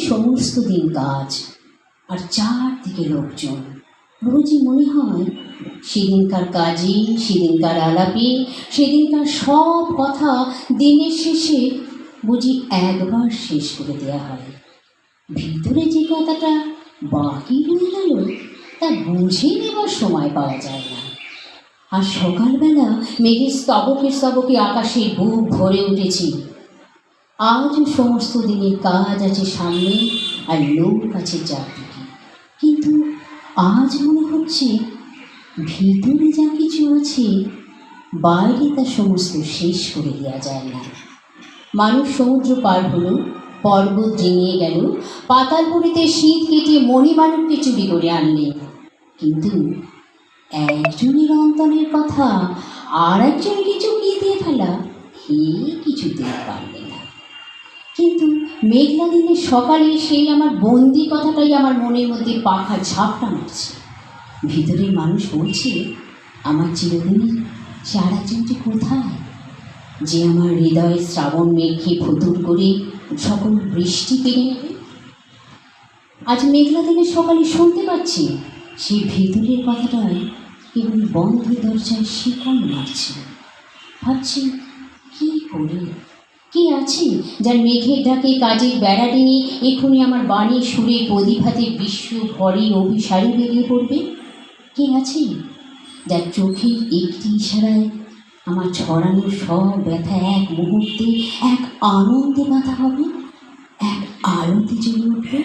সমস্ত দিন কাজ আর চারদিকে লোকজন। রোজই মনে হয় সেদিনকার কাজে, সেদিনকার আলাপে, সেদিনকার সব কথা দিনের শেষে বুঝি একবার শেষ করে দেওয়া হয়। ভিতরে যে কথাটা বাকি হয়ে গেল তা বুঝে নেবার সময় পাওয়া যায় না। আর সকালবেলা মেঘের স্তবকে স্তবকে আকাশের বুক ভরে উঠেছে। আজও সমস্ত দিনের কাজ আছে সামনে আর লোক আছে চারদিকে, কিন্তু আজ মনে হচ্ছে ভিতরে যা কিছু আছে বাইরে তা সমস্ত শেষ করে দেওয়া যায় না। মানুষ সমুদ্র পার হলো, পর্বত ডিঙিয়ে গেল, পাতালপুরীতে শীত কেটে মণিমাণিক্যকে চুরি করে আনলেন, কিন্তু একজনের অন্তরের কথা আর একজনকে চুকিয়ে দিয়ে ফেলা কিছুতে পারবে না। কিন্তু মেঘলা দিনের সকালে সেই আমার বন্দি কথাটাই আমার মনের মধ্যে পাখা ঝাপটা মারছে। ভিতরের মানুষ বলছে, আমার চিরদিনের সে আর একজনটি কোথায়, যে আমার হৃদয়ে শ্রাবণ মেঘকে ফতুর করে সকল বৃষ্টি কেড়ে নেবে। আজ মেঘলা দিনের সকালে শুনতে পাচ্ছি সেই ভিতরের কথাটাই কেবল বন্ধ দরজায় শিকল মারছে। ভাবছি কী করে, কে আছে যার মেঘের ডাকে কাজের বেড়া টেনে এক্ষুনি আমার বাণী সুরে প্রদীপ বিশ্ব ভরে অভিসারে বেরিয়ে পড়বে? কে আছে যার চোখের একটি ইশারায় আমার ছড়ানো সব ব্যথা এক মুহূর্তে এক আনন্দে বাঁধা হবে, এক আলোতে জ্বলে উঠবে?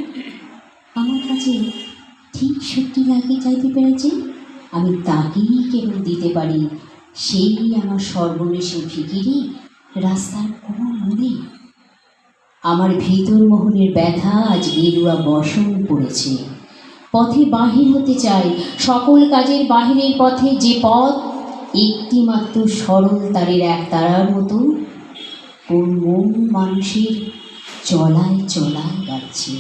আমার কাছে ঠিক সত্যি লাগে চাইতে পেরেছে, আমি তাকেই কেবল দিতে পারি সেই আমার সর্বনেশে ভিখিরি রাস্তার কোন মনে। আমার ভিতর মোহনের ব্যথা আজ গেরুয়া বসন পড়েছে। পথে বাহির হতে চাই, সকল কাজের বাহিরের পথে যে পথ একটি মাত্র সরল তারের এক তারার মতো কোন মন মানুষের চলায় চলায় যাচ্ছে।